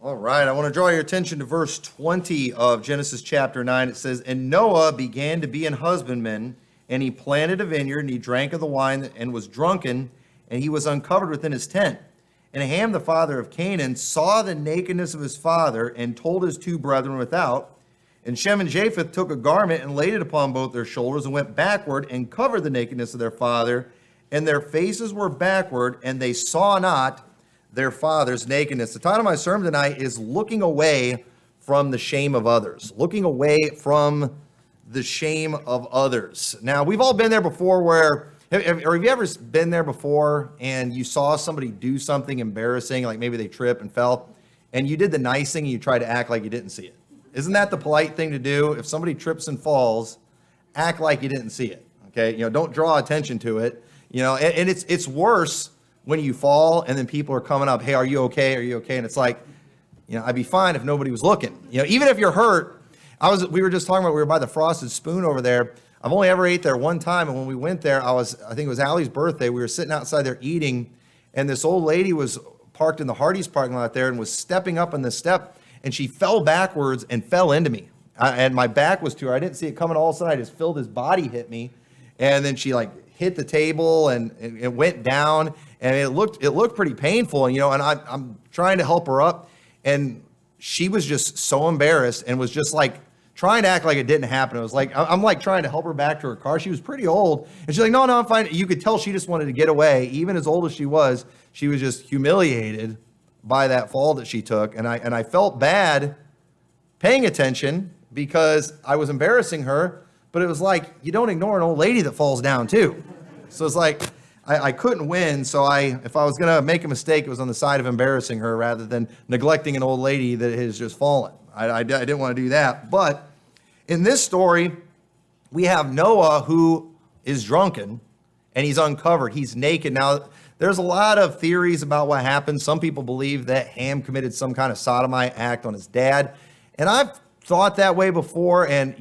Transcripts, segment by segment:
All right, I want to draw your attention to verse 20 of Genesis chapter 9. It says, "And Noah began to be an husbandman, and he planted a vineyard, and he drank of the wine, and was drunken, and he was uncovered within his tent. And Ham, the father of Canaan, saw the nakedness of his father, and told his two brethren without. And Shem and Japheth took a garment, and laid it upon both their shoulders, and went backward, and covered the nakedness of their father. And their faces were backward, and they saw not their father's nakedness." The title of my sermon tonight is Looking Away from the Shame of Others. Looking away from the shame of others. Now, we've all been there before or have you ever been there before and you saw somebody do something embarrassing, like maybe they tripped and fell, and you did the nice thing and you tried to act like you didn't see it? Isn't that the polite thing to do? If somebody trips and falls, act like you didn't see it, okay? Don't draw attention to it, and it's worse when you fall and then people are coming up, "Hey, are you okay? Are you okay?" And it's like, I'd be fine if nobody was looking. Even if you're hurt. We were just talking about, we were by the Frosted Spoon over there. I've only ever ate there one time, and when we went there, I think it was Allie's birthday. We were sitting outside there eating, and this old lady was parked in the Hardee's parking lot there and was stepping up on the step, and she fell backwards and fell into me. And my back was to her. I didn't see it coming. All of a sudden, I just felt his body hit me, and then she hit the table and it went down, and it looked pretty painful. And I'm trying to help her up, and she was just so embarrassed and was just trying to act like it didn't happen. It was I'm trying to help her back to her car. She was pretty old, and she's like, "No, I'm fine." You could tell she just wanted to get away. Even as old as she was just humiliated by that fall that she took, and I felt bad paying attention because I was embarrassing her. But it was you don't ignore an old lady that falls down too. So it's I couldn't win. So if I was going to make a mistake, it was on the side of embarrassing her rather than neglecting an old lady that has just fallen. I didn't want to do that. But in this story, we have Noah who is drunken and he's uncovered. He's naked. Now, there's a lot of theories about what happened. Some people believe that Ham committed some kind of sodomite act on his dad. And I've thought that way before. And,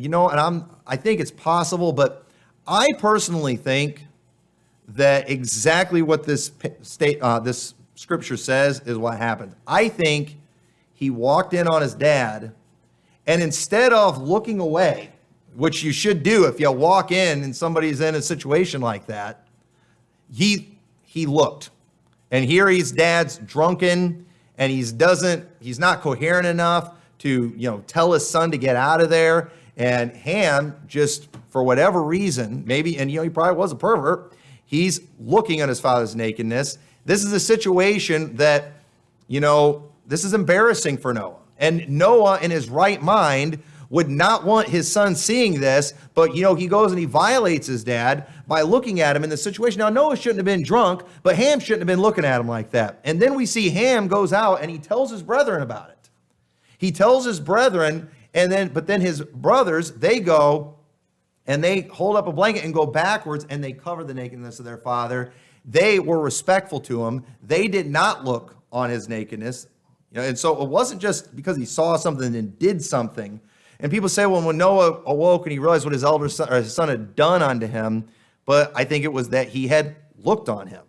I think it's possible. But I personally think that exactly what this scripture says is what happened. I think he walked in on his dad, and instead of looking away, which you should do if you walk in and somebody's in a situation like that, he looked. And here dad's drunken, and he's not coherent enough to, tell his son to get out of there. And Ham, just for whatever reason, maybe, and he probably was a pervert, he's looking at his father's nakedness. This is a situation that, this is embarrassing for Noah. And Noah, in his right mind, would not want his son seeing this, but, he goes and he violates his dad by looking at him in this situation. Now, Noah shouldn't have been drunk, but Ham shouldn't have been looking at him like that. And then we see Ham goes out and he tells his brethren about it. He tells his brethren, but then his brothers, they go and they hold up a blanket and go backwards and they cover the nakedness of their father. They were respectful to him. They did not look on his nakedness. And so it wasn't just because he saw something and did something. And people say, well, when Noah awoke and he realized what his elder son, or his son had done unto him, but I think it was that he had looked on him.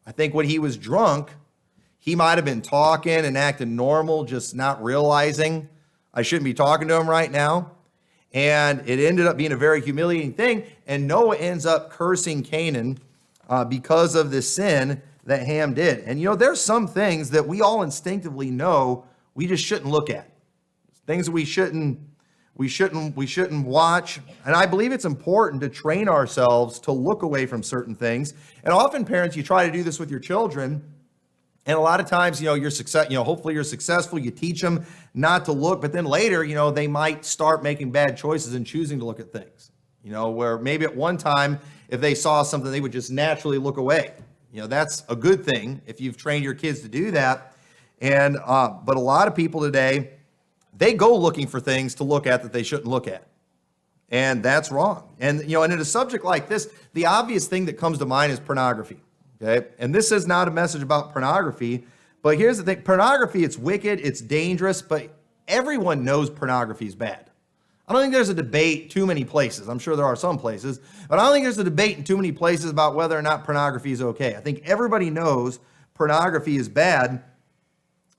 I think when he was drunk, he might have been talking and acting normal, just not realizing I shouldn't be talking to him right now. And it ended up being a very humiliating thing. And Noah ends up cursing Canaan because of the sin that Ham did. And there's some things that we all instinctively know we just shouldn't look at. Things that we shouldn't watch. And I believe it's important to train ourselves to look away from certain things. And often parents, you try to do this with your children. And a lot of times, hopefully you're successful. You teach them not to look, but then later, they might start making bad choices and choosing to look at things. Where maybe at one time, if they saw something, they would just naturally look away. That's a good thing if you've trained your kids to do that. And but a lot of people today, they go looking for things to look at that they shouldn't look at. And that's wrong. And, and in a subject like this, the obvious thing that comes to mind is pornography. Okay. And this is not a message about pornography, but here's the thing. Pornography, it's wicked, it's dangerous, but everyone knows pornography is bad. I don't think there's a debate too many places. I'm sure there are some places, but I don't think there's a debate in too many places about whether or not pornography is okay. I think everybody knows pornography is bad.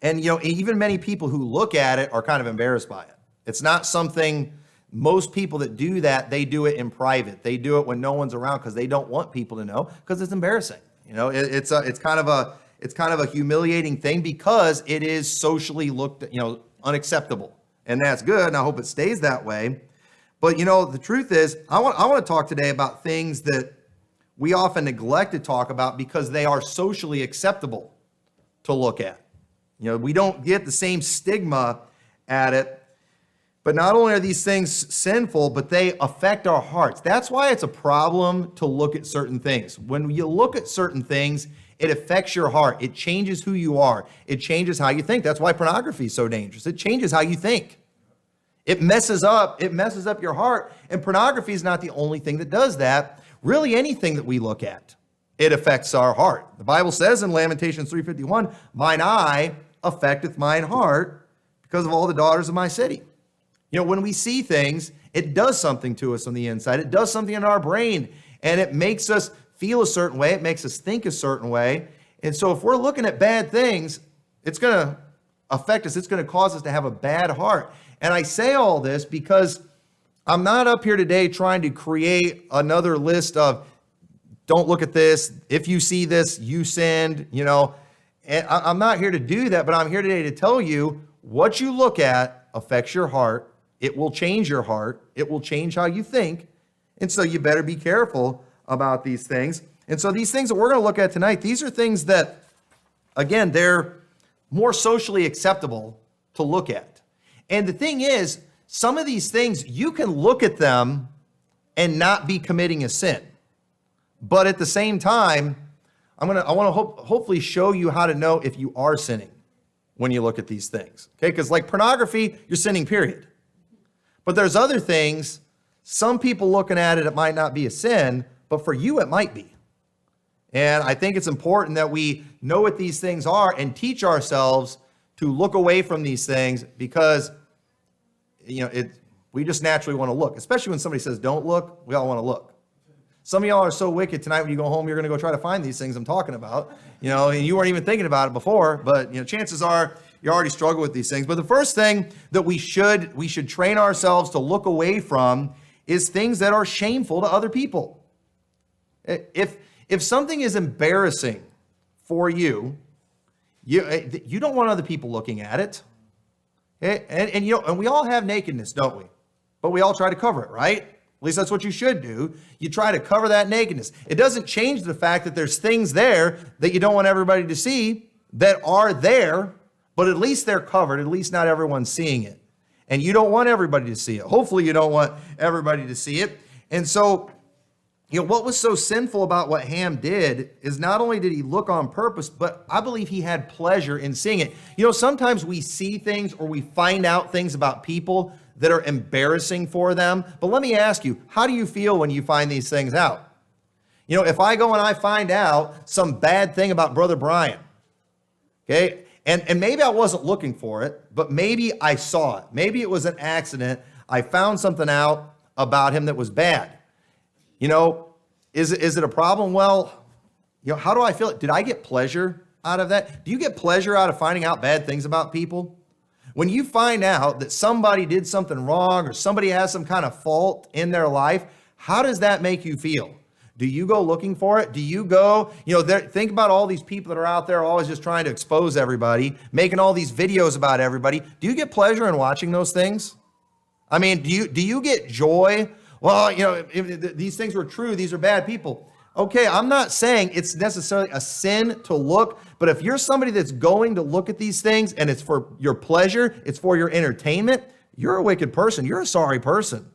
And, even many people who look at it are kind of embarrassed by it. It's not something, most people that do that, they do it in private. They do it when no one's around because they don't want people to know because it's embarrassing. It's kind of a humiliating thing because it is socially unacceptable. And that's good, and I hope it stays that way. But, the truth is, I want to talk today about things that we often neglect to talk about because they are socially acceptable to look at. We don't get the same stigma at it, but not only are these things sinful, but they affect our hearts. That's why it's a problem to look at certain things. When you look at certain things, it affects your heart. It changes who you are. It changes how you think. That's why pornography is so dangerous. It changes how you think. It messes up your heart. And pornography is not the only thing that does that. Really, anything that we look at, it affects our heart. The Bible says in Lamentations 3:51, mine eye affecteth mine heart because of all the daughters of my city. When we see things, it does something to us on the inside. It does something in our brain, and it makes us feel a certain way. It makes us think a certain way. And so if we're looking at bad things, it's going to affect us. It's going to cause us to have a bad heart. And I say all this because I'm not up here today trying to create another list of don't look at this. If you see this, you sinned, And I'm not here to do that, but I'm here today to tell you what you look at affects your heart. It will change your heart. It will change how you think. And so you better be careful about these things. And so these things that we're going to look at tonight, these are things that, again, they're more socially acceptable to look at. And the thing is, some of these things, you can look at them and not be committing a sin. But at the same time, I want to hopefully show you how to know if you are sinning when you look at these things. Okay, because like pornography, you're sinning, period. But there's other things, some people looking at it, it might not be a sin, but for you, it might be. And I think it's important that we know what these things are and teach ourselves to look away from these things because, we just naturally want to look, especially when somebody says, don't look, we all want to look. Some of y'all are so wicked tonight when you go home, you're going to go try to find these things I'm talking about, and you weren't even thinking about it before, but, chances are you already struggle with these things. But the first thing that we should train ourselves to look away from is things that are shameful to other people. If something is embarrassing for you, you don't want other people looking at it. And we all have nakedness, don't we? But we all try to cover it, right? At least that's what you should do. You try to cover that nakedness. It doesn't change the fact that there's things there that you don't want everybody to see that are there, but at least they're covered. At least not everyone's seeing it. And you don't want everybody to see it. Hopefully you don't want everybody to see it. And so, what was so sinful about what Ham did is not only did he look on purpose, but I believe he had pleasure in seeing it. Sometimes we see things or we find out things about people that are embarrassing for them. But let me ask you, how do you feel when you find these things out? If I go and I find out some bad thing about Brother Brian, okay, and maybe I wasn't looking for it, but maybe I saw it. Maybe it was an accident. I found something out about him that was bad. Is it a problem? Well, how do I feel? Did I get pleasure out of that? Do you get pleasure out of finding out bad things about people? When you find out that somebody did something wrong or somebody has some kind of fault in their life, how does that make you feel? Do you go looking for it? Do you go, think about all these people that are out there always just trying to expose everybody, making all these videos about everybody. Do you get pleasure in watching those things? I mean, do you get joy? Well, if these things were true, these are bad people. Okay, I'm not saying it's necessarily a sin to look, but if you're somebody that's going to look at these things and it's for your pleasure, it's for your entertainment, you're a wicked person. You're a sorry person.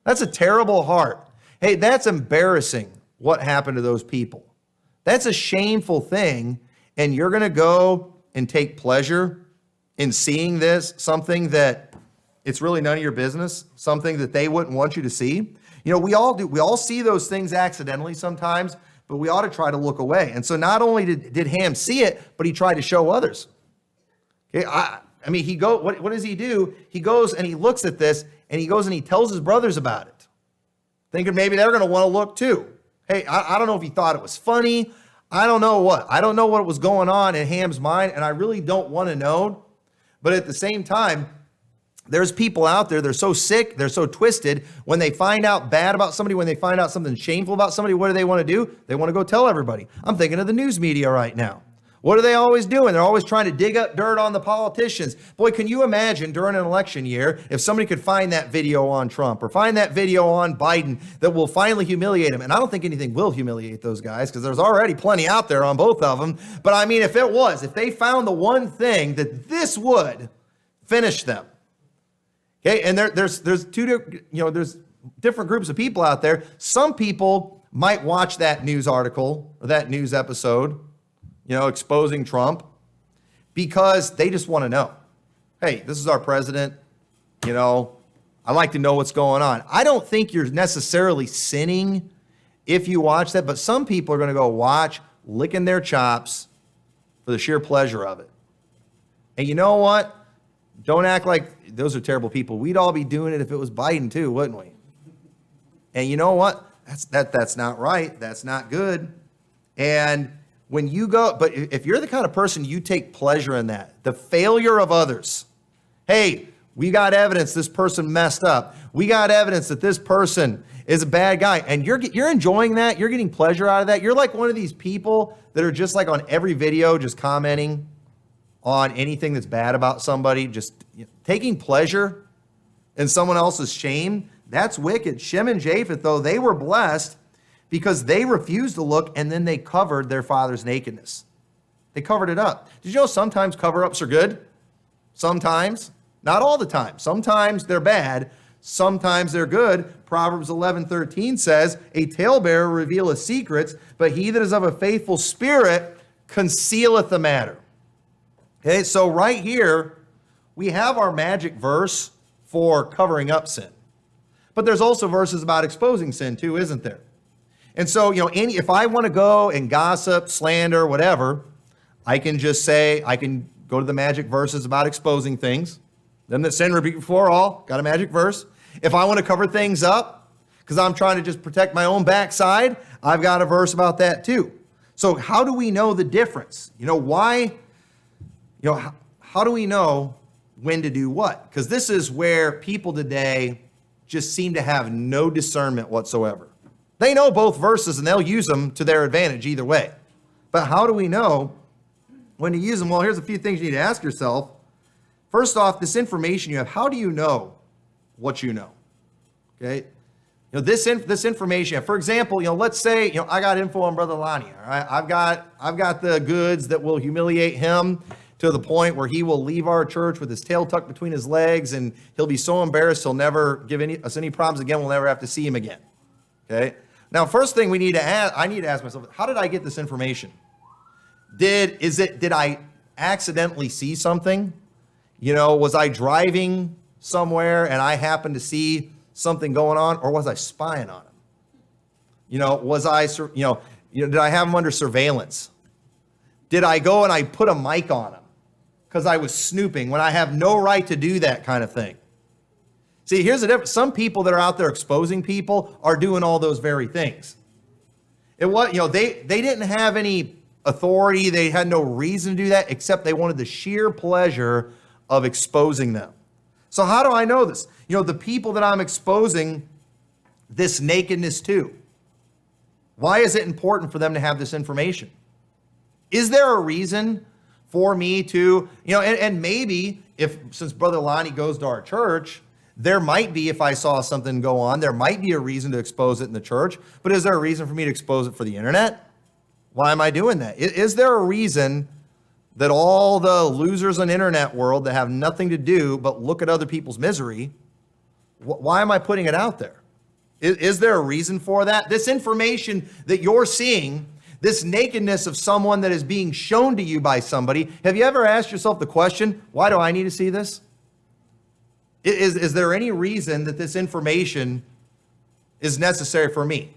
That's a terrible heart. Hey, that's embarrassing what happened to those people. That's a shameful thing, and you're going to go and take pleasure in seeing this, something that it's really none of your business, something that they wouldn't want you to see. We all do. We all see those things accidentally sometimes, but we ought to try to look away. And so not only did Ham see it, but he tried to show others. Okay, what does he do? He goes and he looks at this, and he goes and he tells his brothers about it, thinking maybe they're going to want to look too. Hey, I don't know if he thought it was funny. I don't know what. I don't know what was going on in Ham's mind, and I really don't want to know. But at the same time, there's people out there, they're so sick, they're so twisted. When they find out bad about somebody, when they find out something shameful about somebody, what do they want to do? They want to go tell everybody. I'm thinking of the news media right now. What are they always doing? They're always trying to dig up dirt on the politicians. Boy, can you imagine during an election year if somebody could find that video on Trump or find that video on Biden that will finally humiliate him? And I don't think anything will humiliate those guys because there's already plenty out there on both of them. But I mean, if they found the one thing that this would finish them. Okay, and there's different groups of people out there. Some people might watch that news article or that news episode, exposing Trump, because they just want to know, hey, this is our president, I like to know what's going on. I don't think you're necessarily sinning if you watch that, but some people are going to go watch, licking their chops for the sheer pleasure of it. And you know what? Don't act like those are terrible people. We'd all be doing it if it was Biden too, wouldn't we? And you know what? That's not right. That's not good. And when you go, but if you're the kind of person, you take pleasure in that, the failure of others. Hey, we got evidence this person messed up. We got evidence that this person is a bad guy. And you're enjoying that. You're getting pleasure out of that. You're like one of these people that are just like on every video, just commenting on anything that's bad about somebody, just taking pleasure in someone else's shame. That's wicked. Shem and Japheth, though, they were blessed because they refused to look, and then they covered their father's nakedness. They covered it up. Did you know sometimes cover-ups are good? Sometimes. Not all the time. Sometimes they're bad. Sometimes they're good. Proverbs 11:13 says, a talebearer revealeth secrets, but he that is of a faithful spirit concealeth the matter. Okay, so right here, we have our magic verse for covering up sin. But there's also verses about exposing sin too, isn't there? And so, if I want to go and gossip, slander, whatever, I can just say, I can go to the magic verses about exposing things. Them that sin rebuke before all, got a magic verse. If I want to cover things up, because I'm trying to just protect my own backside, I've got a verse about that too. So how do we know the difference? Why? How do we know when to do what? Because this is where people today just seem to have no discernment whatsoever. They know both verses and they'll use them to their advantage either way. But how do we know when to use them? Well, here's a few things you need to ask yourself. First off, this information you have, how do you know what you know? Okay? This information, for example, let's say, I got info on Brother Lonnie, all right? I've got the goods that will humiliate him to the point where he will leave our church with his tail tucked between his legs, and he'll be so embarrassed he'll never give us any problems again. We'll never have to see him again. Okay? Now, first thing I need to ask myself, how did I get this information? Did I accidentally see something? Was I driving somewhere and I happened to see something going on, or was I spying on him? Was I, did I have him under surveillance? Did I go and I put a mic on him because I was snooping when I have no right to do that kind of thing? See, here's the difference. Some people that are out there exposing people are doing all those very things. They didn't have any authority. They had no reason to do that, except they wanted the sheer pleasure of exposing them. So how do I know this? The people that I'm exposing this nakedness to, why is it important for them to have this information? Is there a reason for me to, and maybe since Brother Lonnie goes to our church, there might be, if I saw something go on, there might be a reason to expose it in the church, but is there a reason for me to expose it for the internet? Why am I doing that? Is there a reason that all the losers in the internet world that have nothing to do but look at other people's misery, why am I putting it out there? Is there a reason for that? This information that you're seeing, this nakedness of someone that is being shown to you by somebody, have you ever asked yourself the question, why do I need to see this? Is there any reason that this information is necessary for me?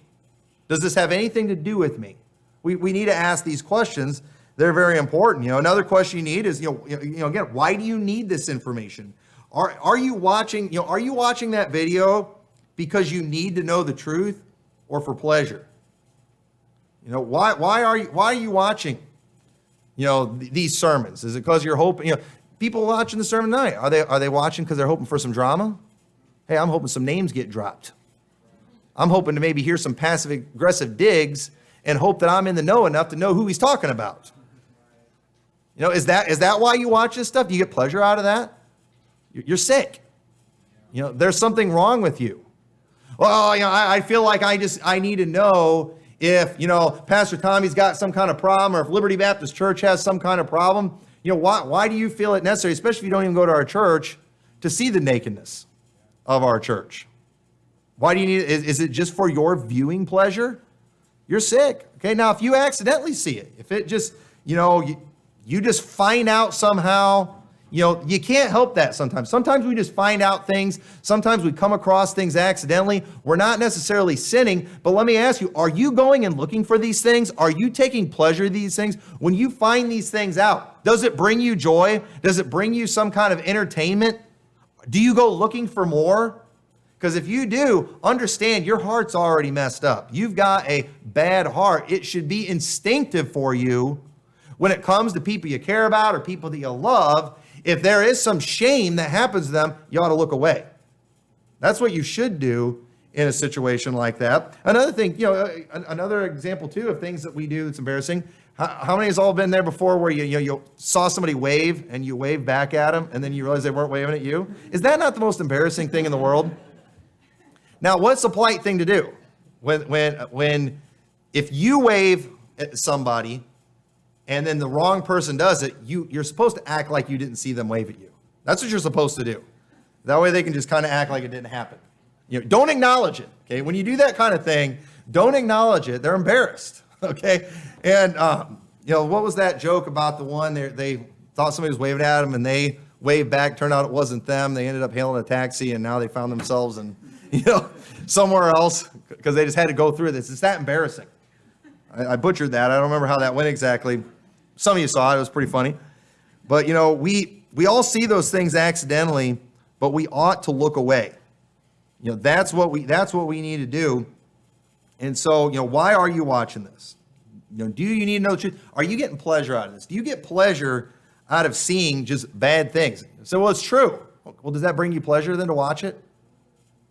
Does this have anything to do with me? We need to ask these questions. They're very important. Another question you need is, again, why do you need this information? Are you watching that video because you need to know the truth or for pleasure? Why are you watching, these sermons? Is it because you're hoping, people watching the sermon tonight, are they watching because they're hoping for some drama? Hey, I'm hoping some names get dropped. I'm hoping to maybe hear some passive aggressive digs and hope that I'm in the know enough to know who he's talking about. Is that why you watch this stuff? Do you get pleasure out of that? You're sick. There's something wrong with you. Well, I feel like I need to know if, Pastor Tommy's got some kind of problem, or if Liberty Baptist Church has some kind of problem. Why do you feel it necessary, especially if you don't even go to our church, to see the nakedness of our church? Why do you need it? Is it just for your viewing pleasure? You're sick. Okay, now if you accidentally see it, if it just, you just find out somehow, you can't help that sometimes. Sometimes we just find out things. Sometimes we come across things accidentally. We're not necessarily sinning, but let me ask you, are you going and looking for these things? Are you taking pleasure in these things? When you find these things out, does it bring you joy? Does it bring you some kind of entertainment? Do you go looking for more? Because if you do, understand your heart's already messed up. You've got a bad heart. It should be instinctive for you when it comes to people you care about or people that you love. If there is some shame that happens to them, you ought to look away. That's what you should do in a situation like that. Another thing, another example too of things that we do that's embarrassing. How many has all been there before where you saw somebody wave and you wave back at them and then you realize they weren't waving at you? Is that not the most embarrassing thing in the world? Now, what's the polite thing to do? If you wave at somebody and then the wrong person does it, you're supposed to act like you didn't see them wave at you. That's what you're supposed to do. That way they can just kind of act like it didn't happen. Don't acknowledge it, okay? When you do that kind of thing, don't acknowledge it. They're embarrassed, okay? And, what was that joke about the one they thought somebody was waving at them and they waved back, turned out it wasn't them. They ended up hailing a taxi and now they found themselves in, somewhere else because they just had to go through this. It's that embarrassing. I butchered that. I don't remember how that went exactly. Some of you saw it. It was pretty funny. But, we all see those things accidentally, but we ought to look away. That's what we need to do. And so, why are you watching this? Do you need to know the truth? Are you getting pleasure out of this? Do you get pleasure out of seeing just bad things? So, well, it's true. Well, does that bring you pleasure then to watch it?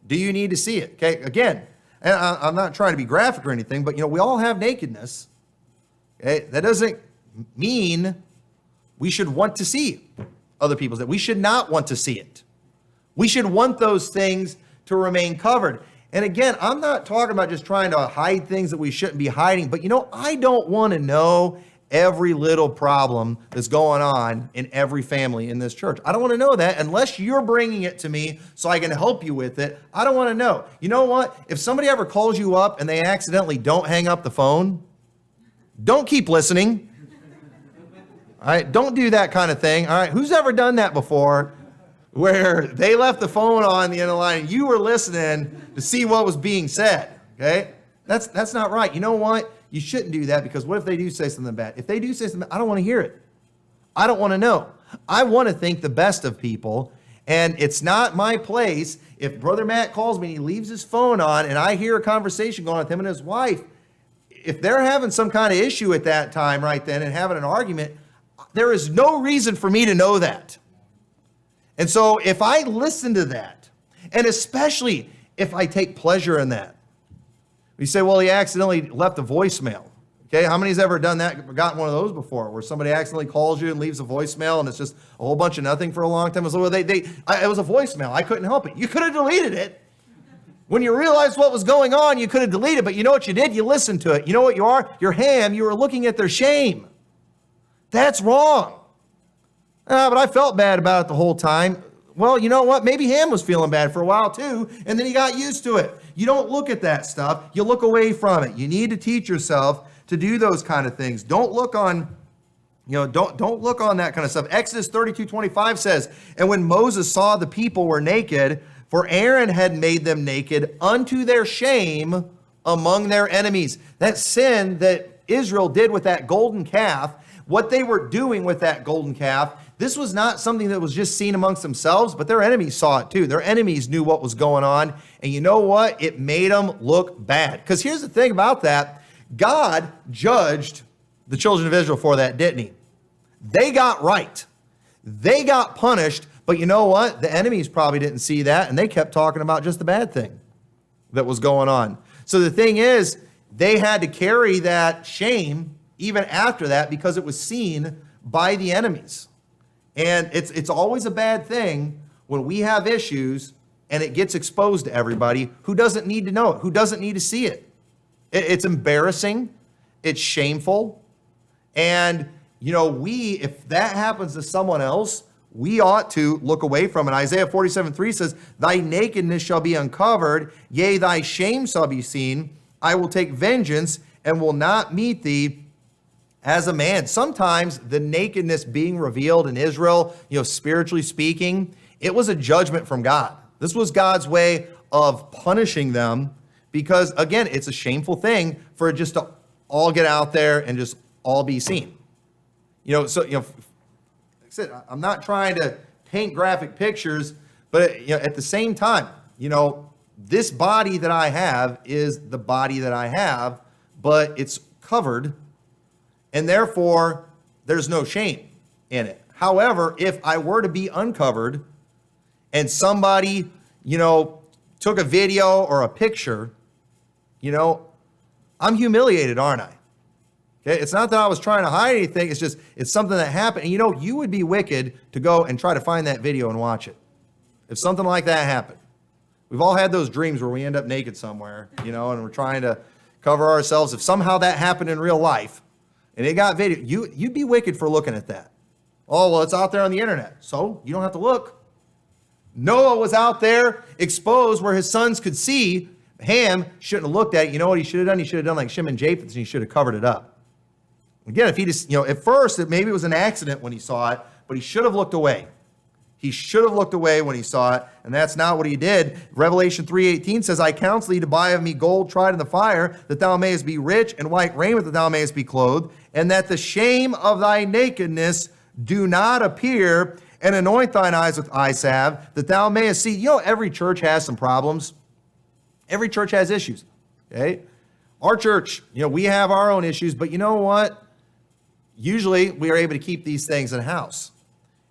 Do you need to see it? Okay, again, and I'm not trying to be graphic or anything, but we all have nakedness. Okay, that doesn't mean we should want to see other people's. That we should not want to see it. We should want those things to remain covered. And again, I'm not talking about just trying to hide things that we shouldn't be hiding, but I don't want to know every little problem that's going on in every family in this church. I don't want to know that unless you're bringing it to me so I can help you with it. I don't want to know. You know what? If somebody ever calls you up and they accidentally don't hang up the phone, don't keep listening. All right, don't do that kind of thing. All right, who's ever done that before where they left the phone on the end of the line and you were listening to see what was being said? Okay, that's not right. You know what? You shouldn't do that because what if they do say something bad? If they do say something, I don't want to hear it. I don't want to know. I want to think the best of people, and it's not my place. If Brother Matt calls me and he leaves his phone on and I hear a conversation going on with him and his wife, if they're having some kind of issue at that time right then and having an argument, there is no reason for me to know that. And so if I listen to that, and especially if I take pleasure in that, you say, well, he accidentally left a voicemail. Okay, how many's ever done that, gotten one of those before, where somebody accidentally calls you and leaves a voicemail and it's just a whole bunch of nothing for a long time? It was a voicemail. I couldn't help it. You could have deleted it. When you realized what was going on, you could have deleted, but you know what you did? You listened to it. You know what you are? You're Ham. You were looking at their shame. That's wrong. But I felt bad about it the whole time. Well, you know what? Maybe Ham was feeling bad for a while too, and then he got used to it. You don't look at that stuff. You look away from it. You need to teach yourself to do those kind of things. Don't look on, don't look on that kind of stuff. Exodus 32:25 says, and when Moses saw the people were naked, for Aaron had made them naked unto their shame among their enemies. That sin that Israel did with that golden calf, what they were doing with that golden calf, this was not something that was just seen amongst themselves, but their enemies saw it too. Their enemies knew what was going on. And you know what? It made them look bad. Because here's the thing about that. God judged the children of Israel for that, didn't he? They got right. They got punished, but you know what? The enemies probably didn't see that, and they kept talking about just the bad thing that was going on. So the thing is, they had to carry that shame even after that because it was seen by the enemies. And it's always a bad thing when we have issues and it gets exposed to everybody who doesn't need to know it, who doesn't need to see it. It's embarrassing. It's shameful. And, if that happens to someone else, we ought to look away from it. Isaiah 47:3 says, thy nakedness shall be uncovered, yea, thy shame shall be seen. I will take vengeance and will not meet thee as a man. Sometimes the nakedness being revealed in Israel, spiritually speaking, it was a judgment from God. This was God's way of punishing them because, again, it's a shameful thing for it just to all get out there and just all be seen. Like I said, I'm not trying to paint graphic pictures, but at the same time, this body that I have is the body that I have, but it's covered, and therefore there's no shame in it. However, if I were to be uncovered and somebody, took a video or a picture, I'm humiliated, aren't I? Okay? It's not that I was trying to hide anything. It's something that happened. And you would be wicked to go and try to find that video and watch it. If something like that happened. We've all had those dreams where we end up naked somewhere, and we're trying to cover ourselves. If somehow that happened in real life and it got video, you'd be wicked for looking at that. Oh, well, it's out there on the internet, so you don't have to look. Noah was out there exposed where his sons could see. Ham shouldn't have looked at it. You know what he should have done? He should have done like Shem and Japheth, and he should have covered it up. Again, if he just, at first, maybe it was an accident when he saw it, but he should have looked away. He should have looked away when he saw it, and that's not what he did. Revelation 3:18 says, I counsel thee to buy of me gold tried in the fire, that thou mayest be rich, and white raiment, that thou mayest be clothed, and that the shame of thy nakedness do not appear, and anoint thine eyes with eye salve, that thou mayest see. Every church has some problems. Every church has issues, okay? Our church, we have our own issues, but you know what? Usually we are able to keep these things in house.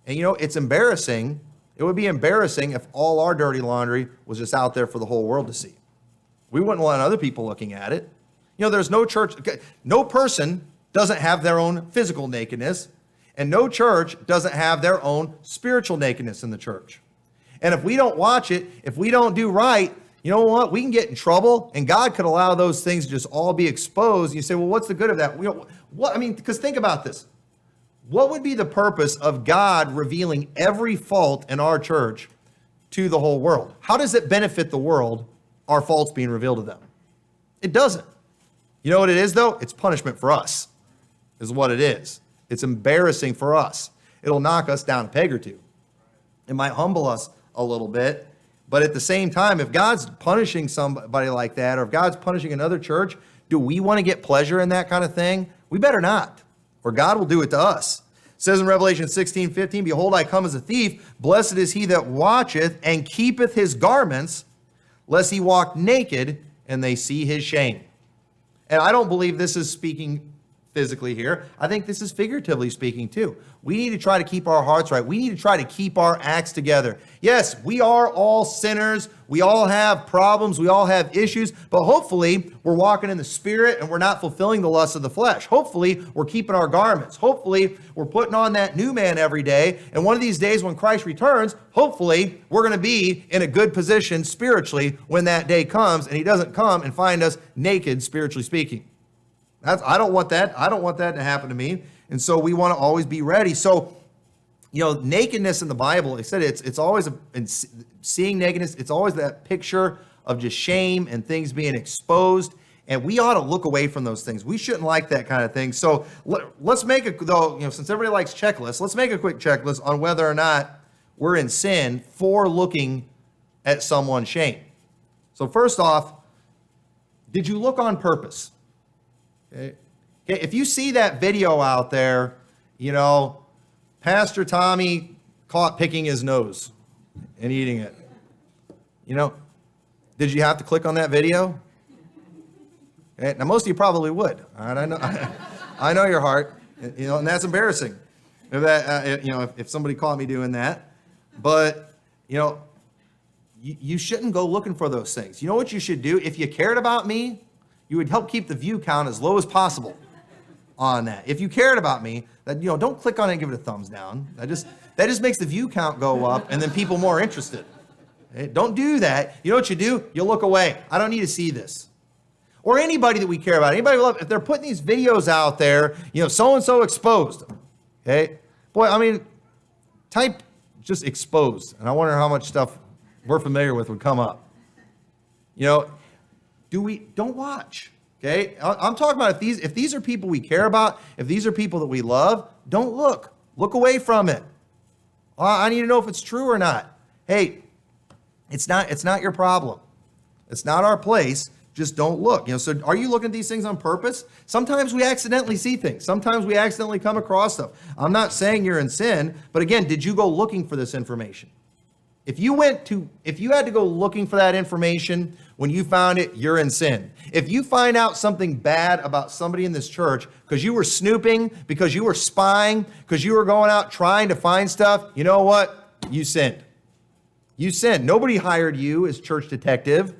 And it's embarrassing. It would be embarrassing if all our dirty laundry was just out there for the whole world to see. We wouldn't want other people looking at it. There's no church, no person doesn't have their own physical nakedness, and no church doesn't have their own spiritual nakedness in the church. And if we don't watch it, if we don't do right, you know what? We can get in trouble, and God could allow those things to just all be exposed. And you say, well, what's the good of that? Because think about this. What would be the purpose of God revealing every fault in our church to the whole world? How does it benefit the world, our faults being revealed to them? It doesn't. You know what it is, though? It's punishment for us, is what it is. It's embarrassing for us. It'll knock us down a peg or two. It might humble us a little bit. But at the same time, if God's punishing somebody like that, or if God's punishing another church, do we want to get pleasure in that kind of thing? We better not, or God will do it to us. It says in Revelation 16:15, behold, I come as a thief. Blessed is he that watcheth and keepeth his garments, lest he walk naked and they see his shame. And I don't believe this is speaking physically here. I think this is figuratively speaking too. We need to try to keep our hearts right. We need to try to keep our acts together. Yes, we are all sinners. We all have problems. We all have issues. But hopefully, we're walking in the Spirit and we're not fulfilling the lusts of the flesh. Hopefully, we're keeping our garments. Hopefully, we're putting on that new man every day. And one of these days when Christ returns, hopefully, we're going to be in a good position spiritually when that day comes and he doesn't come and find us naked, spiritually speaking. I don't want that. I don't want that to happen to me. And so we want to always be ready. So, nakedness in the Bible, like I said, it's always, seeing nakedness, it's always that picture of just shame and things being exposed. And we ought to look away from those things. We shouldn't like that kind of thing. So let's make since everybody likes checklists, let's make a quick checklist on whether or not we're in sin for looking at someone's shame. So first off, did you look on purpose? Okay. If you see that video out there, Pastor Tommy caught picking his nose and eating it. Did you have to click on that video? Okay? Now, most of you probably would. All right? I know your heart, and that's embarrassing. If somebody caught me doing that. But, you shouldn't go looking for those things. You know what you should do? If you cared about me, you would help keep the view count as low as possible on that. If you cared about me, don't click on it and give it a thumbs down. That just makes the view count go up and then people more interested. Okay? Don't do that. You know what you do? You look away. I don't need to see this. Or anybody that we care about. Anybody we love, if they're putting these videos out there, so-and-so exposed. Okay? Boy, type just exposed. And I wonder how much stuff we're familiar with would come up. Don't watch. Okay? I'm talking about if these are people we care about, if these are people that we love, don't look. Look away from it. I need to know if it's true or not. Hey, it's not your problem. It's not our place. Just don't look. So are you looking at these things on purpose? Sometimes we accidentally see things. Sometimes we accidentally come across stuff. I'm not saying you're in sin, but again, did you go looking for this information? If you had to go looking for that information, when you found it, you're in sin. If you find out something bad about somebody in this church because you were snooping, because you were spying, because you were going out trying to find stuff, you know what? You sinned. You sinned. Nobody hired you as church detective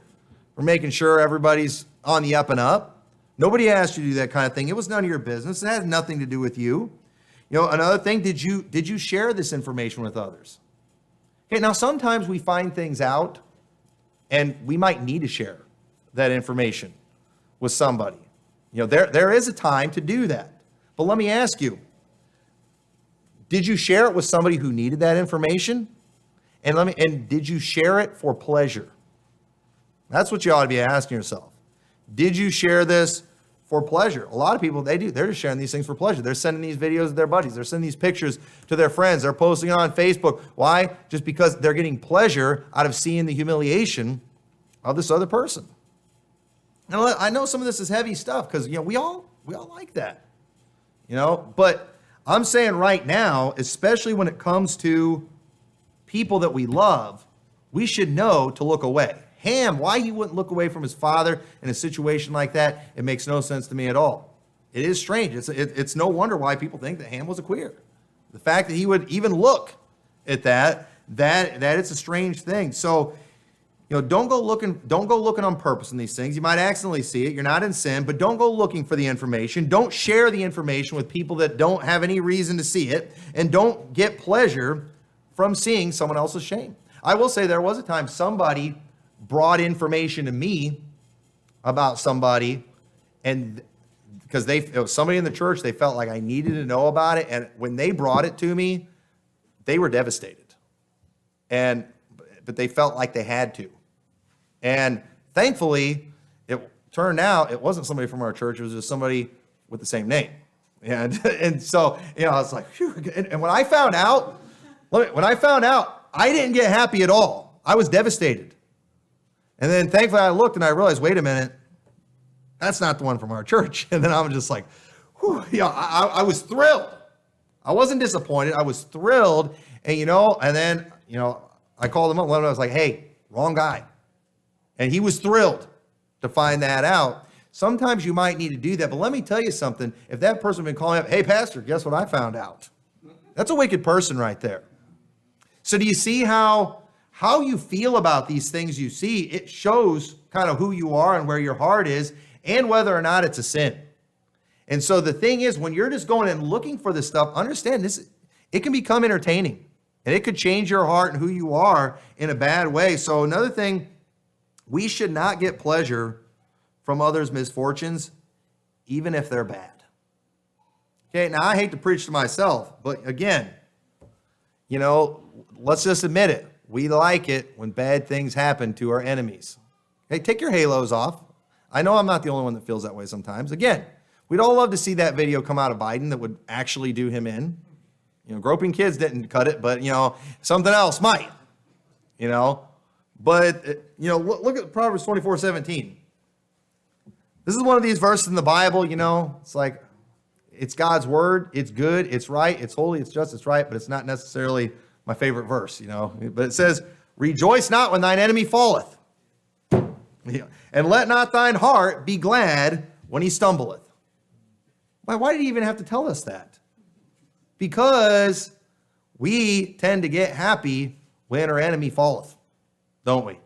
for making sure everybody's on the up and up. Nobody asked you to do that kind of thing. It was none of your business. It had nothing to do with you. Another thing, did you share this information with others? Okay, now sometimes we find things out and we might need to share that information with somebody. There is a time to do that. But let me ask you, did you share it with somebody who needed that information? And did you share it for pleasure? That's what you ought to be asking yourself. Did you share this for pleasure? A lot of people, they're just sharing these things for pleasure. They're sending these videos to their buddies. They're sending these pictures to their friends. They're posting it on Facebook. Why? Just because they're getting pleasure out of seeing the humiliation of this other person. And I know some of this is heavy stuff because, we all like that. But I'm saying right now, especially when it comes to people that we love, we should know to look away. Ham, why he wouldn't look away from his father in a situation like that, it makes no sense to me at all. It is strange. It's no wonder why people think that Ham was a queer. The fact that he would even look at that it's a strange thing. So, don't go looking on purpose in these things. You might accidentally see it. You're not in sin, but don't go looking for the information. Don't share the information with people that don't have any reason to see it, and don't get pleasure from seeing someone else's shame. I will say there was a time somebody brought information to me about somebody, and because it was somebody in the church, they felt like I needed to know about it, and when they brought it to me, they were devastated, but they felt like they had to, and thankfully, it turned out it wasn't somebody from our church; it was just somebody with the same name, and so I was like, phew. And when I found out, I didn't get happy at all. I was devastated. And then thankfully I looked and I realized, wait a minute, that's not the one from our church. And then I'm just like, whew, I was thrilled. I wasn't disappointed. I was thrilled. And, and then, I called him up and I was like, hey, wrong guy. And he was thrilled to find that out. Sometimes you might need to do that. But let me tell you something. If that person had been calling up, hey, pastor, guess what I found out? That's a wicked person right there. So do you see how you feel about these things you see? It shows kind of who you are and where your heart is and whether or not it's a sin. And so the thing is, when you're just going and looking for this stuff, understand this, it can become entertaining and it could change your heart and who you are in a bad way. So another thing, we should not get pleasure from others' misfortunes, even if they're bad. Okay, now I hate to preach to myself, but again, let's just admit it. We like it when bad things happen to our enemies. Okay, take your halos off. I know I'm not the only one that feels that way sometimes. Again, we'd all love to see that video come out of Biden that would actually do him in. Groping kids didn't cut it, but, something else might. But, look at Proverbs 24:17. This is one of these verses in the Bible, it's like, it's God's word, it's good, it's right, it's holy, it's just, it's right, but it's not necessarily my favorite verse, But it says, rejoice not when thine enemy falleth. And let not thine heart be glad when he stumbleth. Why did he even have to tell us that? Because we tend to get happy when our enemy falleth, don't we?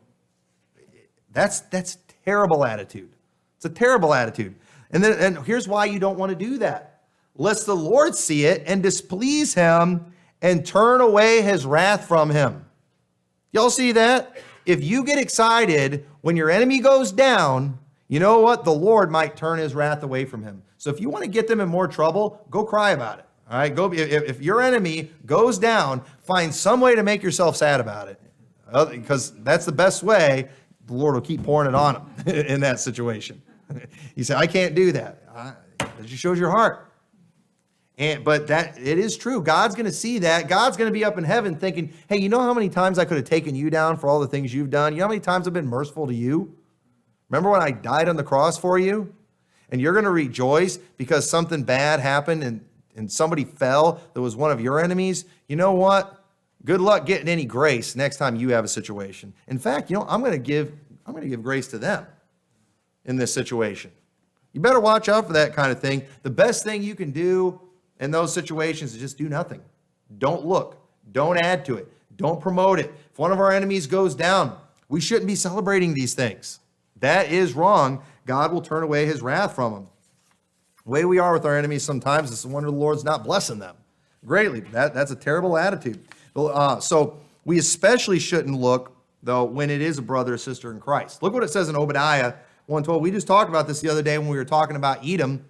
That's terrible attitude. It's a terrible attitude. And here's why you don't want to do that. Lest the Lord see it and displease him and turn away his wrath from him. Y'all see that? If you get excited when your enemy goes down, you know what? The Lord might turn his wrath away from him. So if you want to get them in more trouble, go cry about it. All right, if your enemy goes down, find some way to make yourself sad about it, because that's the best way. The Lord will keep pouring it on them in that situation. You say, I can't do that. That just shows your heart. But that it is true. God's going to see that. God's going to be up in heaven thinking, hey, you know how many times I could have taken you down for all the things you've done? You know how many times I've been merciful to you? Remember when I died on the cross for you? And you're going to rejoice because something bad happened and somebody fell that was one of your enemies. You know what? Good luck getting any grace next time you have a situation. In fact, I'm going to give grace to them in this situation. You better watch out for that kind of thing. The best thing you can do in those situations is just do nothing. Don't look. Don't add to it. Don't promote it. If one of our enemies goes down, we shouldn't be celebrating these things. That is wrong. God will turn away his wrath from them. The way we are with our enemies sometimes is the wonder the Lord's not blessing them greatly. That's a terrible attitude. So we especially shouldn't look, though, when it is a brother or sister in Christ. Look what it says in Obadiah 1:12. We just talked about this the other day when we were talking about Edom.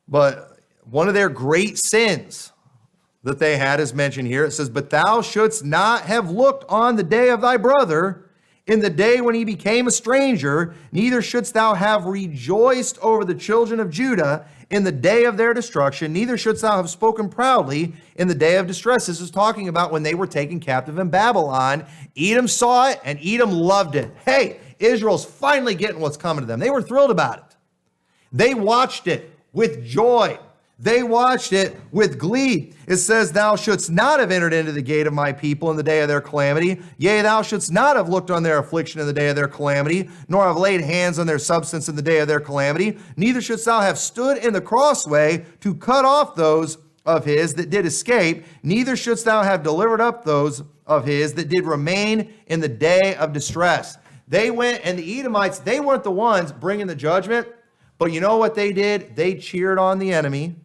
But one of their great sins that they had is mentioned here. It says, but thou shouldst not have looked on the day of thy brother in the day when he became a stranger, neither shouldst thou have rejoiced over the children of Judah in the day of their destruction, neither shouldst thou have spoken proudly in the day of distress. This is talking about when they were taken captive in Babylon. Edom saw it, and Edom loved it. Hey, Israel's finally getting what's coming to them. They were thrilled about it. They watched it with joy. They watched it with glee. It says, thou shouldst not have entered into the gate of my people in the day of their calamity. Yea, thou shouldst not have looked on their affliction in the day of their calamity, nor have laid hands on their substance in the day of their calamity. Neither shouldst thou have stood in the crossway to cut off those of his that did escape. Neither shouldst thou have delivered up those of his that did remain in the day of distress. They went, and the Edomites, they weren't the ones bringing the judgment, but you know what they did? They cheered on the enemy.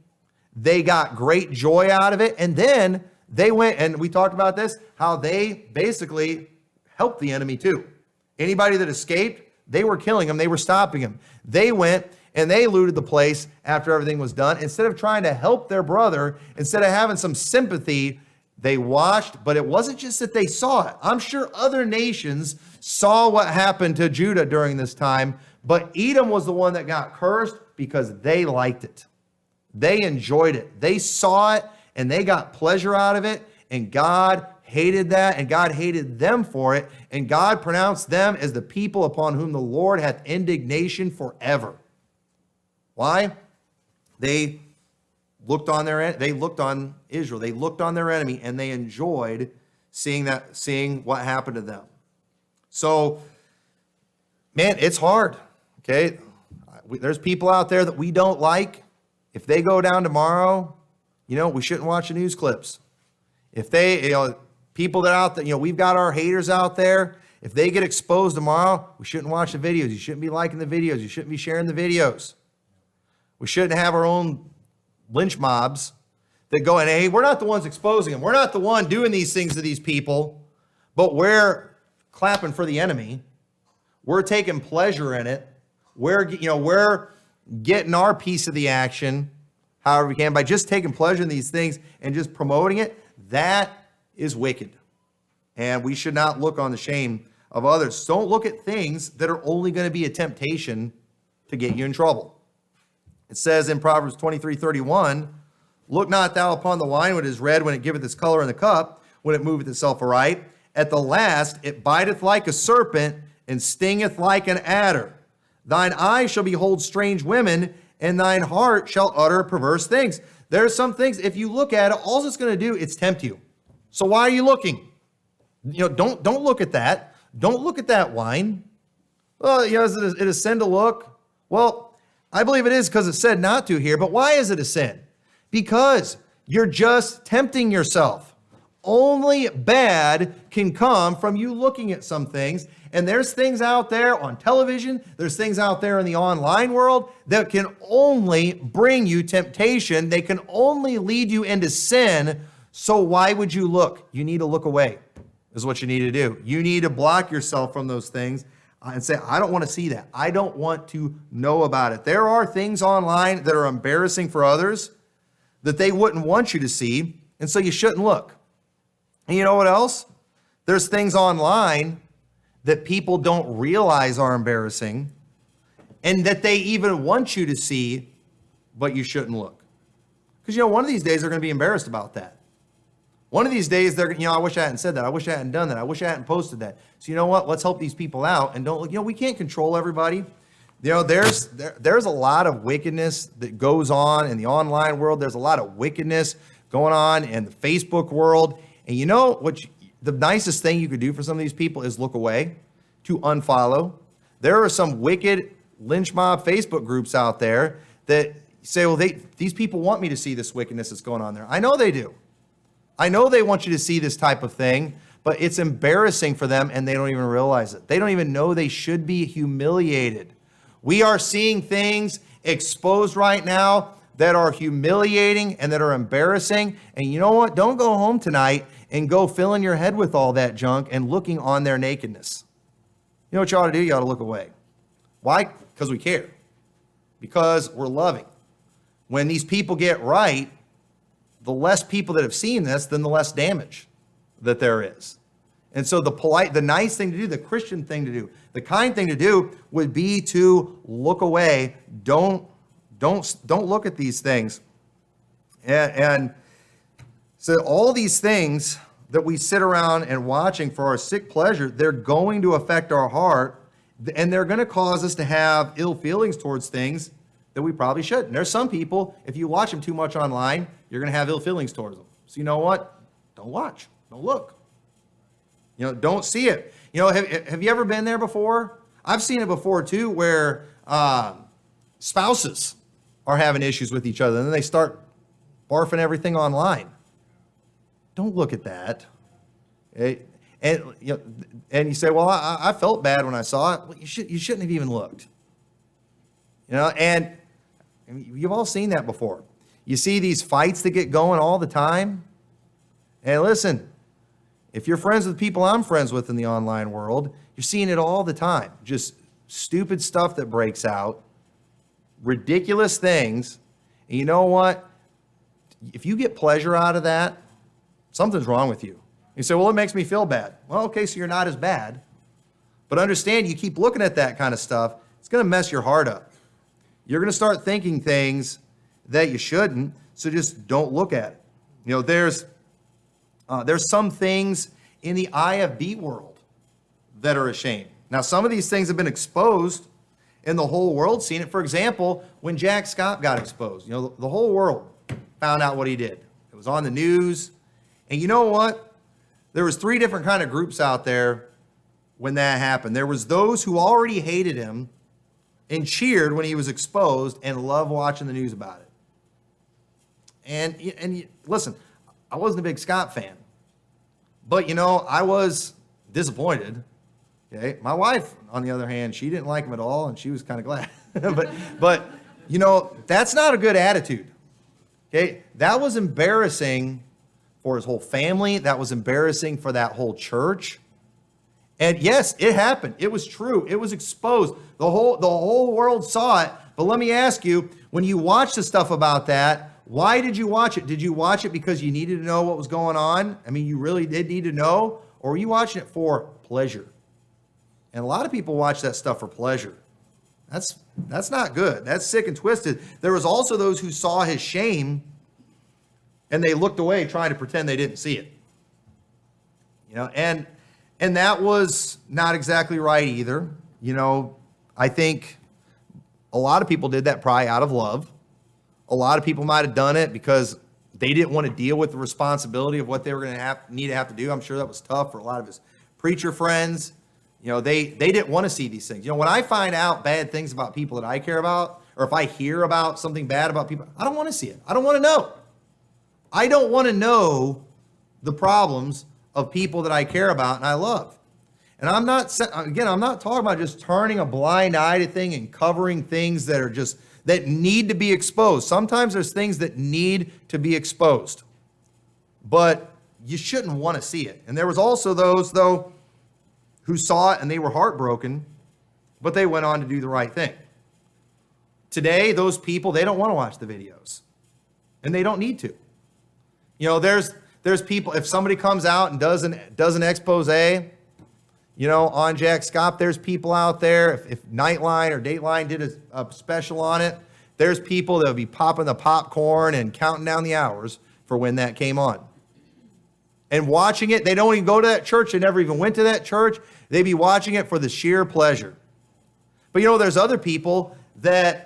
They got great joy out of it. And then they went, and we talked about this, how they basically helped the enemy too. Anybody that escaped, they were killing them. They were stopping them. They went and they looted the place after everything was done. Instead of trying to help their brother, instead of having some sympathy, they watched. But it wasn't just that they saw it. I'm sure other nations saw what happened to Judah during this time. But Edom was the one that got cursed because they liked it. They enjoyed it. They saw it and they got pleasure out of it. And God hated that, and God hated them for it. And God pronounced them as the people upon whom the Lord hath indignation forever. Why? They looked on Israel. They looked on their enemy, and they enjoyed seeing what happened to them. So, man, it's hard. Okay, there's people out there that we don't like. If they go down tomorrow, we shouldn't watch the news clips. If they, people that are out there, we've got our haters out there. If they get exposed tomorrow, we shouldn't watch the videos. You shouldn't be liking the videos. You shouldn't be sharing the videos. We shouldn't have our own lynch mobs that go, and hey, we're not the ones exposing them. We're not the one doing these things to these people, but we're clapping for the enemy. We're taking pleasure in it. We're getting our piece of the action however we can by just taking pleasure in these things and just promoting it. That is wicked. And we should not look on the shame of others. Don't look at things that are only going to be a temptation to get you in trouble. It says in Proverbs 23:31, look not thou upon the wine when it is red, when it giveth its color in the cup, when it moveth itself aright. At the last it biteth like a serpent and stingeth like an adder. Thine eyes shall behold strange women, and thine heart shall utter perverse things. There are some things, if you look at it, all it's going to do is tempt you. So why are you looking? Don't look at that. Don't look at that wine. Well, is it a sin to look? Well, I believe it is because it said not to here. But why is it a sin? Because you're just tempting yourself. Only bad can come from you looking at some things. And there's things out there on television, there's things out there in the online world that can only bring you temptation. They can only lead you into sin. So why would you look? You need to look away, is what you need to do. You need to block yourself from those things and say, I don't want to see that. I don't want to know about it. There are things online that are embarrassing for others that they wouldn't want you to see, and so you shouldn't look. And you know what else? There's things online that people don't realize are embarrassing and that they even want you to see, but you shouldn't look. Because, one of these days they're going to be embarrassed about that. One of these days they're, I wish I hadn't said that. I wish I hadn't done that. I wish I hadn't posted that. So you know what? Let's help these people out and don't, we can't control everybody. There's a lot of wickedness that goes on in the online world. There's a lot of wickedness going on in the Facebook world. And the nicest thing you could do for some of these people is look away, to unfollow. There are some wicked lynch mob Facebook groups out there that say, well, these people want me to see this wickedness that's going on there. I know they do. I know they want you to see this type of thing, but it's embarrassing for them and they don't even realize it. They don't even know they should be humiliated. We are seeing things exposed right now that are humiliating and that are embarrassing. And you know what? Don't go home tonight and go filling your head with all that junk and looking on their nakedness. You know what you ought to do? You ought to look away. Why? Because we care. Because we're loving. When these people get right, the less people that have seen this, then the less damage that there is. And so the nice thing to do, the Christian thing to do, the kind thing to do would be to look away. Don't look at these things. And so all these things that we sit around and watching for our sick pleasure, they're going to affect our heart, and they're going to cause us to have ill feelings towards things that we probably shouldn't. There's some people, if you watch them too much online, you're going to have ill feelings towards them. So you know what? Don't watch. Don't look. Don't see it. Have you ever been there before? I've seen it before too, where spouses are having issues with each other, and then they start barfing everything online. Don't look at that. And you say, well, I felt bad when I saw it. Well, you shouldn't have even looked. And you've all seen that before. You see these fights that get going all the time. And listen, if you're friends with people I'm friends with in the online world, you're seeing it all the time. Just stupid stuff that breaks out, ridiculous things. And you know what? If you get pleasure out of that, something's wrong with you. You say, well, it makes me feel bad. Well, okay, so you're not as bad. But understand, you keep looking at that kind of stuff, it's going to mess your heart up. You're going to start thinking things that you shouldn't, so just don't look at it. There's some things in the IFB world that are a shame. Now, some of these things have been exposed and the whole world's seen it. For example, when Jack Scott got exposed, the whole world found out what he did. It was on the news. And you know what? There was 3 different kind of groups out there when that happened. There was those who already hated him and cheered when he was exposed and loved watching the news about it. And listen, I wasn't a big Scott fan, but I was disappointed. Okay, my wife, on the other hand, she didn't like him at all, and she was kind of glad. but that's not a good attitude. Okay, that was embarrassing for his whole family. That was embarrassing for that whole church. And yes, it happened. It was true. It was exposed. The whole world saw it. But let me ask you, when you watch the stuff about that, why did you watch it? Did you watch it because you needed to know what was going on? I mean, you really did need to know? Or were you watching it for pleasure? And a lot of people watch that stuff for pleasure. That's not good. That's sick and twisted. There was also those who saw his shame and they looked away trying to pretend they didn't see it. And that was not exactly right either. I think a lot of people did that probably out of love. A lot of people might have done it because they didn't want to deal with the responsibility of what they were going to need to have to do. I'm sure that was tough for a lot of his preacher friends. They didn't want to see these things. When I find out bad things about people that I care about, or if I hear about something bad about people, I don't want to see it. I don't want to know. I don't want to know the problems of people that I care about and I love. And I'm not talking about just turning a blind eye to things and covering things that need to be exposed. Sometimes there's things that need to be exposed, but you shouldn't want to see it. And there was also those, though, who saw it and they were heartbroken, but they went on to do the right thing. Today, those people, they don't want to watch the videos, and they don't need to. There's people, if somebody comes out and does an expose, on Jack Scott, there's people out there, if Nightline or Dateline did a special on it, there's people that would be popping the popcorn and counting down the hours for when that came on. And watching it, they don't even go to that church, they never even went to that church, they'd be watching it for the sheer pleasure. But there's other people that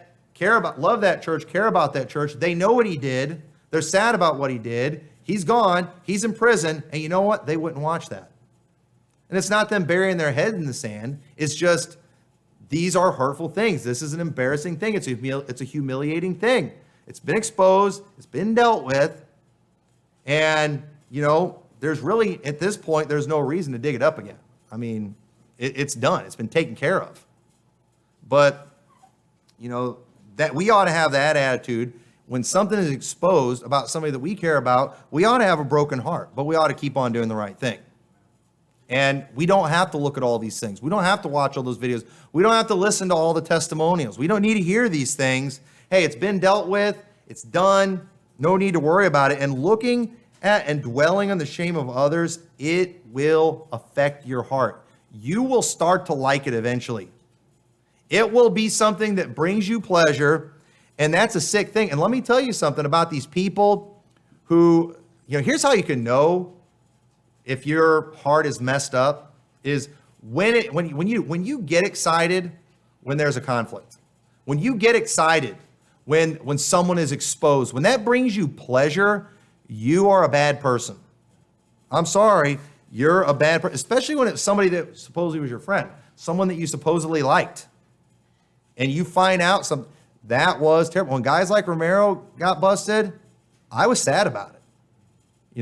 love that church, care about that church, they know what he did, they're sad about what he did, he's gone, he's in prison, and you know what? They wouldn't watch that. And it's not them burying their head in the sand. It's just, these are hurtful things. This is an embarrassing thing. It's a humiliating thing. It's been exposed. It's been dealt with. And, there's really, at this point, there's no reason to dig it up again. I mean, it's done. It's been taken care of. But, that we ought to have that attitude. When something is exposed about somebody that we care about, we ought to have a broken heart, but we ought to keep on doing the right thing. And we don't have to look at all these things. We don't have to watch all those videos. We don't have to listen to all the testimonials. We don't need to hear these things. Hey, it's been dealt with. It's done. No need to worry about it. And looking at and dwelling on the shame of others, it will affect your heart. You will start to like it eventually. It will be something that brings you pleasure, and that's a sick thing. And let me tell you something about these people who, here's how you can know if your heart is messed up, is when you get excited when there's a conflict. When you get excited when someone is exposed, when that brings you pleasure, you are a bad person. I'm sorry, you're a bad person, especially when it's somebody that supposedly was your friend, someone that you supposedly liked. And you find out that was terrible. When guys like Romero got busted, I was sad about it.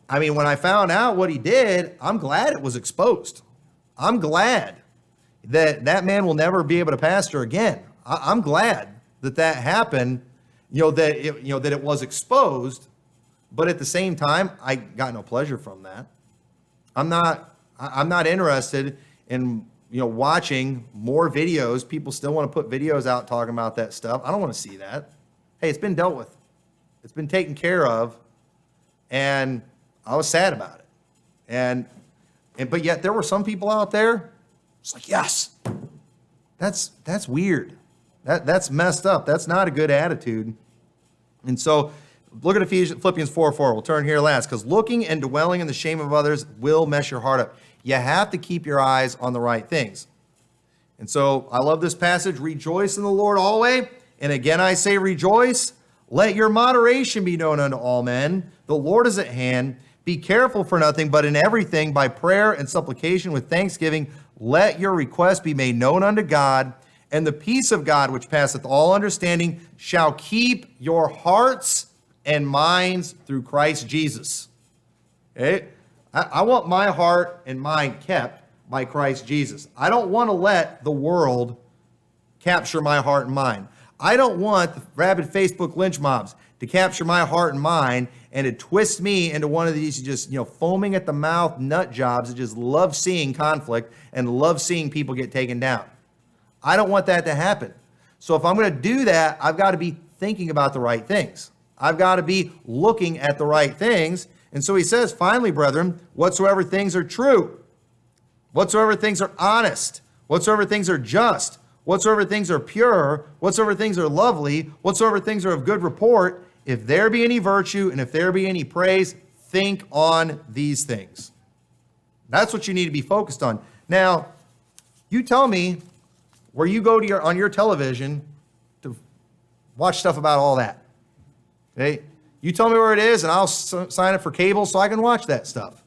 When I found out what he did, I'm glad it was exposed. I'm glad that man will never be able to pastor again. I'm glad that happened, that it was exposed, but at the same time, I got no pleasure from that. I'm not interested in watching more videos. People still want to put videos out talking about that stuff. I don't want to see that. Hey, it's been dealt with. It's been taken care of. And I was sad about it. But yet there were some people out there, it's like, yes, that's weird. That's messed up. That's not a good attitude. And so look at Philippians 4:4. We'll turn here last, because looking and dwelling in the shame of others will mess your heart up. You have to keep your eyes on the right things. And so I love this passage. Rejoice in the Lord always. And again, I say rejoice. Let your moderation be known unto all men. The Lord is at hand. Be careful for nothing, but in everything by prayer and supplication with thanksgiving, let your requests be made known unto God. And the peace of God, which passeth all understanding, shall keep your hearts and minds through Christ Jesus. Okay? I want my heart and mind kept by Christ Jesus. I don't want to let the world capture my heart and mind. I don't want the rabid Facebook lynch mobs to capture my heart and mind and to twist me into one of these just, foaming at the mouth nut jobs that just love seeing conflict and love seeing people get taken down. I don't want that to happen. So if I'm going to do that, I've got to be thinking about the right things. I've got to be looking at the right things. And so he says, finally, brethren, whatsoever things are true, whatsoever things are honest, whatsoever things are just, whatsoever things are pure, whatsoever things are lovely, whatsoever things are of good report, if there be any virtue and if there be any praise, think on these things. That's what you need to be focused on. Now, you tell me where you go to on your television to watch stuff about all that. Okay? You tell me where it is, and I'll sign up for cable so I can watch that stuff.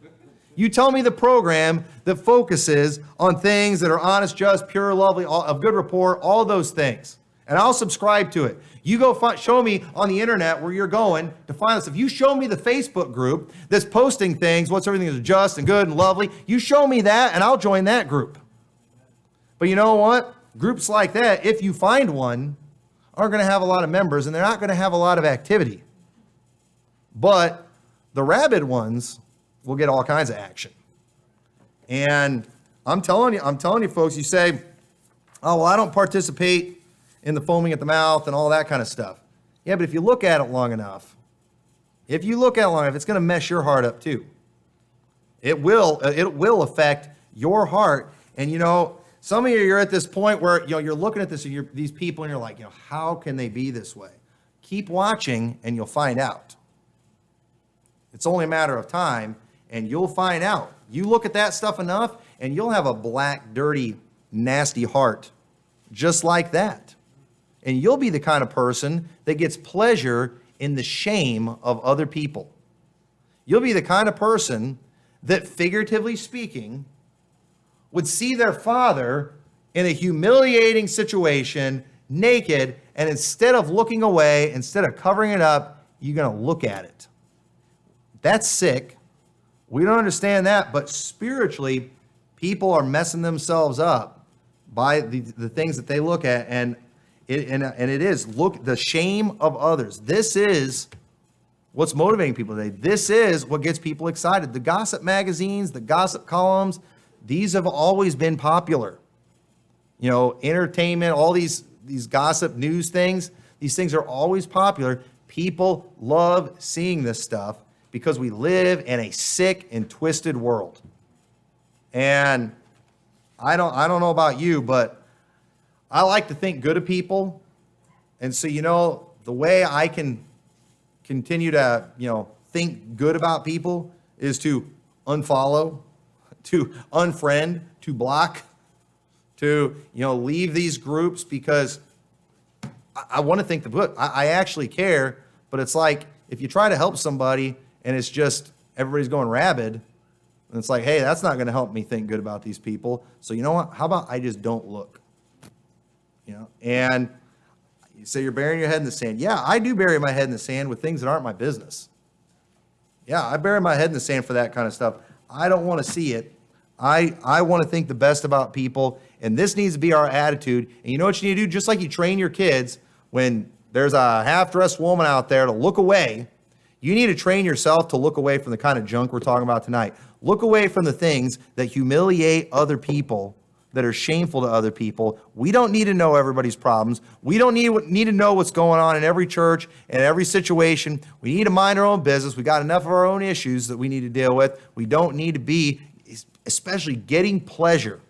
You tell me the program that focuses on things that are honest, just, pure, lovely, of good rapport, all those things. And I'll subscribe to it. You go show me on the internet where you're going to find this. If you show me the Facebook group that's posting things, what's everything is just and good and lovely, you show me that and I'll join that group. But you know what? Groups like that, if you find one, aren't going to have a lot of members and they're not going to have a lot of activity. But the rabid ones will get all kinds of action. And I'm telling you folks, you say, oh, well, I don't participate in the foaming at the mouth and all that kind of stuff. Yeah, but if you look at it long enough, it's going to mess your heart up too. It will affect your heart. And some of you are at this point where you're looking at these people and you're like, how can they be this way? Keep watching and you'll find out. It's only a matter of time and you'll find out. You look at that stuff enough and you'll have a black, dirty, nasty heart just like that. And you'll be the kind of person that gets pleasure in the shame of other people. You'll be the kind of person that, figuratively speaking, would see their father in a humiliating situation, naked, and instead of looking away, instead of covering it up, you're going to look at it. That's sick. We don't understand that, but spiritually, people are messing themselves up by the things that they look at, and it is the shame of others. This is what's motivating people today. This is what gets people excited. The gossip magazines, the gossip columns, these have always been popular. Entertainment, all these gossip news things, these things are always popular. People love seeing this stuff because we live in a sick and twisted world. And I don't know about you, but I like to think good of people. And so, the way I can continue to, think good about people is to unfollow, to unfriend, to block, to, leave these groups because I want to think the good. I actually care, but it's like if you try to help somebody and it's just everybody's going rabid, and it's like, hey, that's not going to help me think good about these people. So you know what? How about I just don't look? And you say you're burying your head in the sand. Yeah, I do bury my head in the sand with things that aren't my business. Yeah, I bury my head in the sand for that kind of stuff. I don't want to see it. I want to think the best about people, and this needs to be our attitude. And you know what you need to do? Just like you train your kids when there's a half-dressed woman out there to look away, you need to train yourself to look away from the kind of junk we're talking about tonight. Look away from the things that humiliate other people, that are shameful to other people. We don't need to know everybody's problems. We don't need to know what's going on in every church and every situation. We need to mind our own business. We got enough of our own issues that we need to deal with. We don't need to be, especially getting pleasure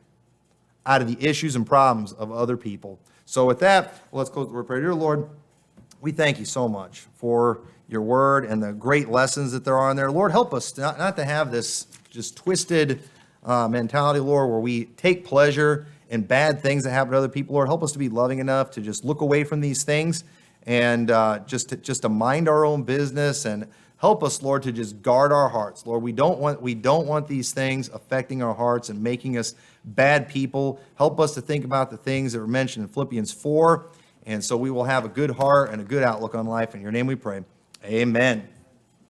out of the issues and problems of other people. So with that, let's close the word prayer. Dear Lord, we thank you so much for your word and the great lessons that there are in there. Lord, help us not to have this just twisted mentality, Lord, where we take pleasure in bad things that happen to other people. Lord, help us to be loving enough to just look away from these things and just to mind our own business, and help us, Lord, to just guard our hearts. Lord, we don't want these things affecting our hearts and making us bad people. Help us to think about the things that were mentioned in Philippians 4, and so we will have a good heart and a good outlook on life. In your name we pray. Amen.